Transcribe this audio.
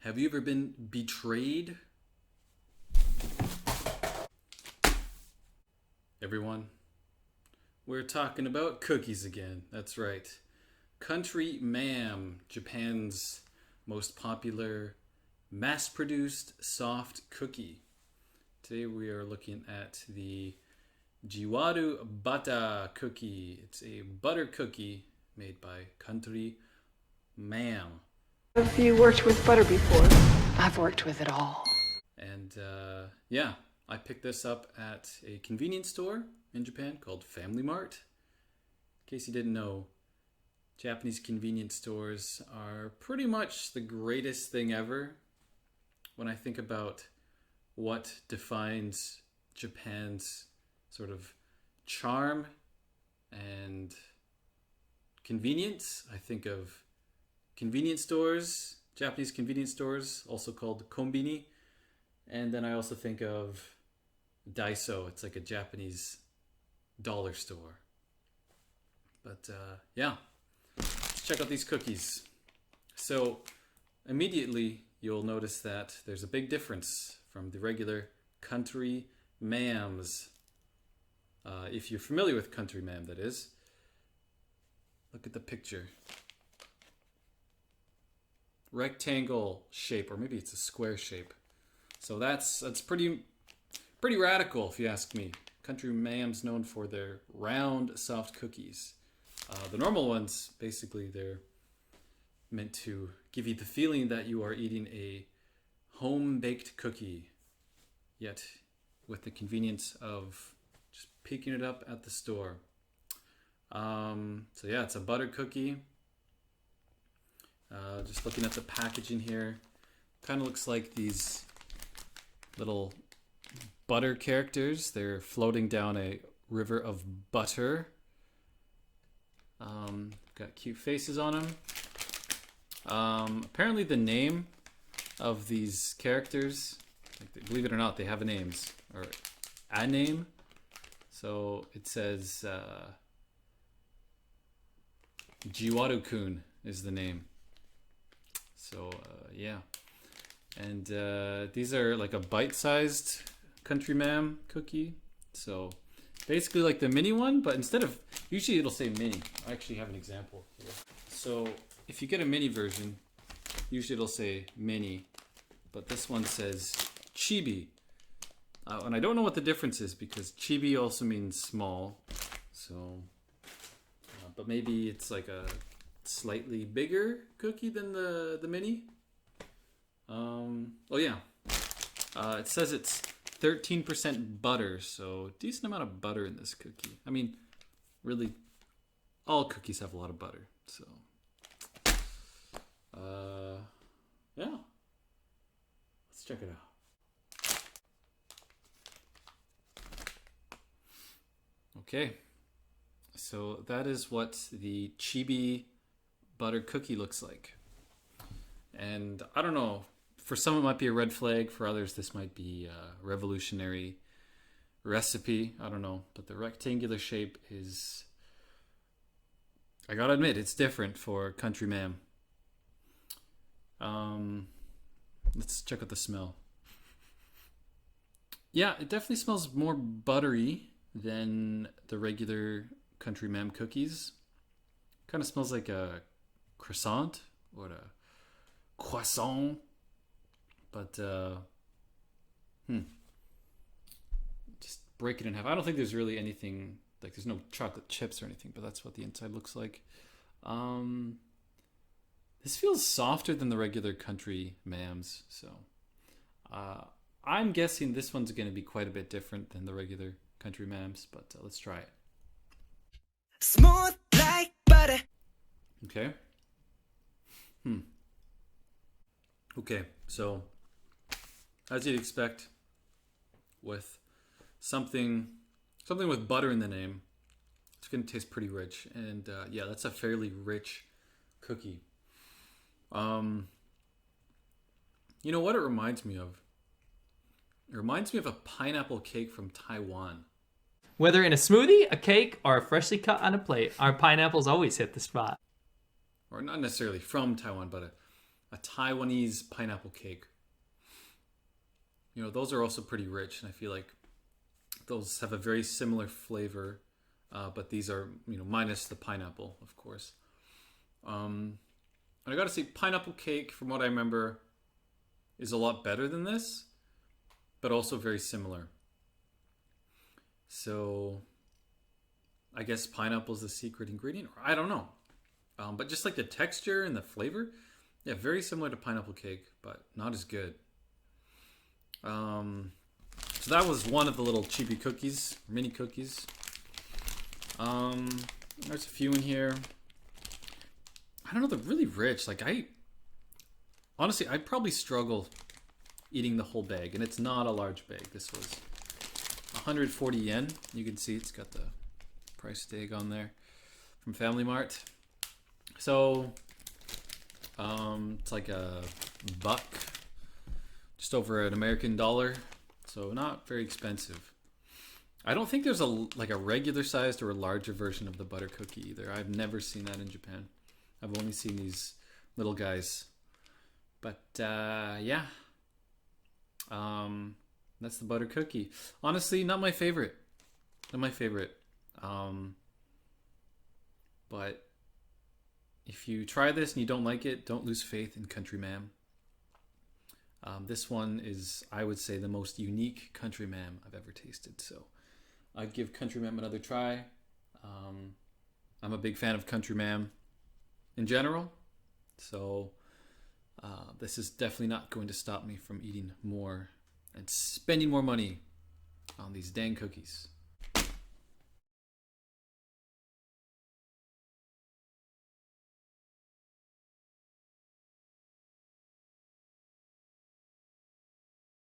Have you ever been betrayed? Everyone, we're talking about cookies again. That's right. Country Ma'am, Japan's most popular mass-produced soft cookie. Today we are looking at the Jiwaaru Batter cookie. It's a butter cookie made by Country Ma'am. Have you worked with butter before? I've worked with it all. And yeah, I picked this up at a convenience store in Japan called Family Mart. In case you didn't know, Japanese convenience stores are pretty much the greatest thing ever. When I think about what defines Japan's sort of charm and convenience, I think of convenience stores, Japanese convenience stores, also called cobini. And then I also think of Daiso. It's like a Japanese dollar store. But yeah, let's check out these cookies. So immediately you'll notice that there's a big difference from the regular Country Ma'ams. If you're familiar with Country Ma'am, that is. Look at the picture. Rectangle shape, or maybe it's a square shape. So that's pretty radical, if you ask me. Country Ma'am's known for their round, soft cookies. The normal ones, basically, they're meant to give you the feeling that you are eating a home-baked cookie, yet with the convenience of just picking it up at the store. So yeah, it's a butter cookie. Just looking at the packaging here, kind of looks like these little butter characters. They're floating down a river of butter. Got cute faces on them. Apparently the name of these characters, believe it or not, they have names, or a name. So it says Jiwaaru-kun is the name. So yeah, and these are like a bite-sized Country Ma'am cookie. So basically like the mini one, but instead of, usually it'll say mini. I actually have an example here. So if you get a mini version, usually it'll say mini, but this one says Chibi. And I don't know what the difference is because Chibi also means small. So, but maybe it's like a slightly bigger cookie than the mini. Oh yeah, it says it's 13% butter, so decent amount of butter in this cookie. I mean, really, all cookies have a lot of butter, so yeah, let's check it out. Okay, so that is what the Chibi butter cookie looks like. And I don't know, for some it might be a red flag, for others this might be a revolutionary recipe. I don't know, but the rectangular shape is, I gotta admit, it's different for Country Ma'am. Let's check out the smell. Yeah, it definitely smells more buttery than the regular Country Ma'am cookies. Kind of smells like a croissant or a croissant, but just break it in half. I don't think there's really anything, like there's no chocolate chips or anything, but that's what the inside looks like. This feels softer than the regular Country Ma'ams, so I'm guessing this one's going to be quite a bit different than the regular Country Ma'ams, but let's try it. Smooth like butter. Okay. Okay, so as you'd expect with something with butter in the name, it's going to taste pretty rich. And yeah, that's a fairly rich cookie. You know what it reminds me of? It reminds me of a pineapple cake from Taiwan. Whether in a smoothie, a cake, or freshly cut on a plate, our pineapples always hit the spot. Or not necessarily from Taiwan, but a Taiwanese pineapple cake. You know, those are also pretty rich, and I feel like those have a very similar flavor, but these are, you know, minus the pineapple, of course. And I gotta say, pineapple cake, from what I remember, is a lot better than this, but also very similar. So I guess pineapple is the secret ingredient, or I don't know. But just like the texture and the flavor, yeah, very similar to pineapple cake, but not as good. So that was one of the little chibi cookies, mini cookies. There's a few in here. I don't know, they're really rich. Like, honestly, I'd probably struggle eating the whole bag, and it's not a large bag. This was 140 yen. You can see it's got the price tag on there from Family Mart. So it's like a buck, just over an American dollar, so not very expensive. I don't think there's a regular sized or a larger version of the butter cookie either. I've never seen that in Japan. I've only seen these little guys. But yeah, that's the butter cookie. Honestly, not my favorite. Not my favorite. But if you try this and you don't like it, don't lose faith in Country Ma'am. This one is, I would say, the most unique Country Ma'am I've ever tasted. So I'd give Country Ma'am another try. I'm a big fan of Country Ma'am in general. So this is definitely not going to stop me from eating more and spending more money on these dang cookies.